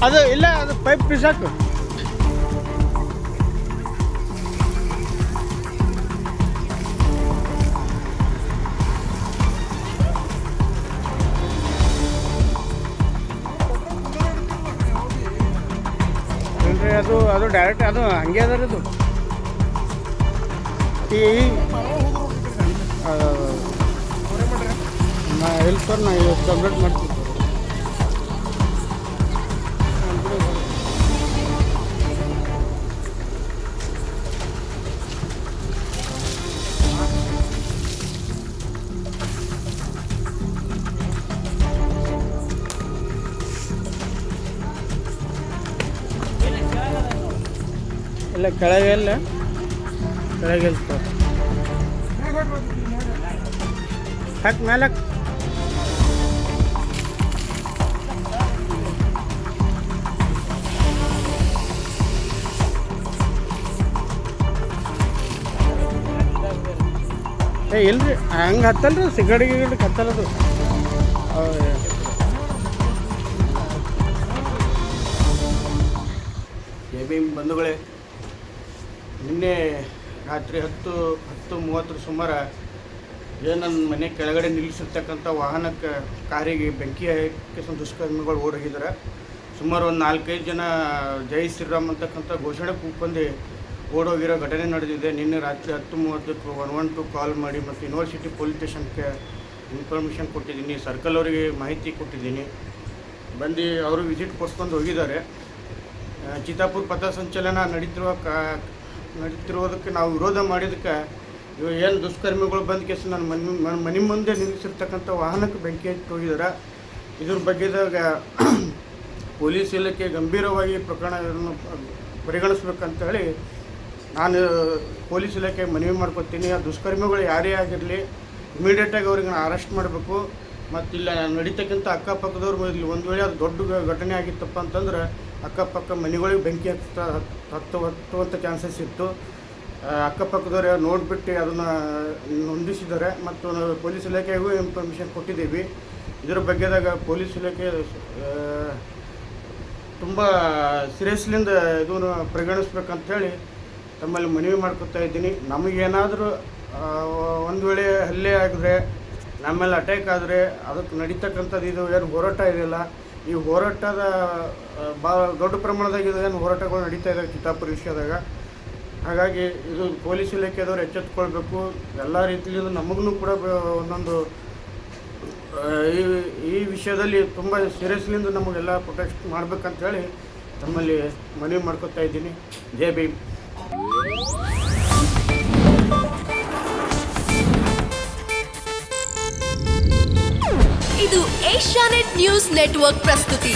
ಅದು ಇಲ್ಲ, ಅದು ಪೈಪ್ ಬಿಸಾಕು. ಇಲ್ರಿ, ಅದು ಡೈರೆಕ್ಟ್ ಅದು ಹಂಗೆ ಅದ ರೀ. ಅದು ಇಲ್ಲ ಸರ್, ನಾ ಇವತ್ತು ಕಂಪ್ಲೀಟ್ ಮಾಡ್ತೀನಿ. ಇಲ್ಲ ಕೆಳಗೆ ಇಲ್ಲ, ಕೆಳಗೆ ಸರ್. ಹಾಕಿ ಮೇಲೆ ಇಲ್ರಿ, ಹಂಗೆ ಹತ್ತಲ್ರಿ. ಸಿಗಡಿಗೆ ಹತ್ತಲ್ಲದು. ಜೈ ಭೀಮ್ ಬಂಧುಗಳೇ, ನಿನ್ನೆ ರಾತ್ರಿ 10:30 ಸುಮಾರು ಏನು ನನ್ನ ಮನೆ ಕೆಳಗಡೆ ನಿಲ್ಲಿಸಿರ್ತಕ್ಕಂಥ ವಾಹನಕ್ಕೆ, ಕಾರಿಗೆ ಬೆಂಕಿ ಹಾಕಿ ದುಷ್ಕರ್ಮಿಗಳು ಓಡೋಗಿದ್ದಾರೆ. ಸುಮಾರು ಒಂದು 4-5 ಜನ ಜೈ ಶ್ರೀರಾಮ್ ಅಂತಕ್ಕಂಥ ಘೋಷಣೆ ಕೂತ್ಕೊಂಡು ಓಡೋಗಿರೋ ಘಟನೆ ನಡೆದಿದೆ. ನಿನ್ನೆ ರಾತ್ರಿ 10:30ಕ್ಕೆ 112 ಕಾಲ್ ಮಾಡಿ ಮತ್ತು ಯೂನಿವರ್ಸಿಟಿ ಪೊಲೀಸ್ ಸ್ಟೇಷನ್ಗೆ ಇನ್ಫಾರ್ಮೇಷನ್ ಕೊಟ್ಟಿದ್ದೀನಿ. ಸರ್ಕಲ್ ಅವರಿಗೆ ಮಾಹಿತಿ ಕೊಟ್ಟಿದ್ದೀನಿ. ಬಂದು ಅವರು ವಿಸಿಟ್ ಕೊಟ್ಕೊಂಡು ಹೋಗಿದ್ದಾರೆ. ಚಿತ್ತಾಪುರ ಪಥಸಂಚಲನ ನಡೀತಿರೋದಕ್ಕೆ ನಾವು ವಿರೋಧ ಮಾಡಿದ್ದಕ್ಕೆ ಇವು ಏನು ದುಷ್ಕರ್ಮಿಗಳು ಬಂದ ಕೇಸ್ ನನ್ನ ಮನೆ ಮುಂದೆ ನಿಲ್ಲಿಸಿರ್ತಕ್ಕಂಥ ವಾಹನಕ್ಕೆ ಬೆಂಕಿ ಹಚ್ಚಿ ಹೋಗಿದ್ದಾರೆ. ಇದ್ರ ಬಗ್ಗೆದಾಗ ಪೊಲೀಸ್ ಇಲಾಖೆ ಗಂಭೀರವಾಗಿ ಪ್ರಕರಣವನ್ನು ಪರಿಗಣಿಸ್ಬೇಕಂತೇಳಿ ನಾನು ಪೊಲೀಸ್ ಇಲಾಖೆಗೆ ಮನವಿ ಮಾಡ್ಕೊತೀನಿ. ಆ ದುಷ್ಕರ್ಮಿಗಳು ಯಾರೇ ಆಗಿರಲಿ ಇಮಿಡಿಯೇಟಾಗಿ ಅವ್ರಿಗೆ ಅರೆಸ್ಟ್ ಮಾಡಬೇಕು. ಮತ್ತು ಇಲ್ಲ ನಡೀತಕ್ಕಂಥ ಅಕ್ಕಪಕ್ಕದವ್ರು ಇಲ್ಲಿ ಒಂದು ವೇಳೆ ಅದು ದೊಡ್ಡ ಘಟನೆ ಆಗಿತ್ತಪ್ಪ ಅಂತಂದ್ರೆ ಅಕ್ಕಪಕ್ಕ ಮನೆಗಳಿಗೆ ಬೆಂಕಿ ಹತ್ತುವಂಥ ಚಾನ್ಸಸ್ ಇತ್ತು. ಅಕ್ಕಪಕ್ಕದವ್ರು ನೋಡಿಬಿಟ್ಟು ಅದನ್ನು ನೊಂದಿಸಿದ್ದಾರೆ ಮತ್ತು ಪೊಲೀಸ್ ಇಲಾಖೆಗೂ ಇನ್ಫಾರ್ಮೇಷನ್ ಕೊಟ್ಟಿದ್ದೀವಿ. ಇದರ ಬಗ್ಗೆದಾಗ ಪೊಲೀಸ್ ಇಲಾಖೆ ತುಂಬ ಸೀರಿಯಸ್ಲಿಂದ ಇದನ್ನು ಪರಿಗಣಿಸ್ಬೇಕಂತೇಳಿ ತಮ್ಮಲ್ಲಿ ಮನವಿ ಮಾಡ್ಕೊತಾ ಇದ್ದೀನಿ. ನಮಗೇನಾದರೂ ಒಂದು ವೇಳೆ ಹಲ್ಲೆ ಆಗಿದ್ರೆ, ನಮ್ಮೇಲೆ ಅಟ್ಯಾಕ್ ಆದರೆ ಅದಕ್ಕೆ ನಡೀತಕ್ಕಂಥದ್ದು ಇದು ಏನು ಹೋರಾಟ ಇದೆಯಲ್ಲ, ಈ ಹೋರಾಟದ ಭಾಳ ದೊಡ್ಡ ಪ್ರಮಾಣದಾಗ ಇದು ಏನು ಹೋರಾಟಗಳು ನಡೀತಾ ಇದ್ದಾವೆ ಚಿತ್ತಾಪುರ ವಿಷಯದಾಗ. ಹಾಗಾಗಿ ಇದು ಪೊಲೀಸ್ ಇಲಾಖೆದವ್ರು ಎಚ್ಚೆತ್ತುಕೊಳ್ಬೇಕು. ಎಲ್ಲ ರೀತಿಯಿಂದ ನಮಗೂ ಕೂಡ ಒಂದೊಂದು ಈ ವಿಷಯದಲ್ಲಿ ತುಂಬ ಸೀರಿಯಸ್ಲಿಂದ ನಮಗೆಲ್ಲ ಪ್ರೊಟೆಕ್ಟ್ ಮಾಡ್ಬೇಕಂತೇಳಿ ತಮ್ಮಲ್ಲಿ ಮನವಿ ಮಾಡ್ಕೊತಾ ಇದ್ದೀನಿ. ಜೈ ಭೀಮ್. ಇದು ಏಷ್ಯಾನೆಟ್ ನ್ಯೂಸ್ ನೆಟ್ವರ್ಕ್ ಪ್ರಸ್ತುತಿ.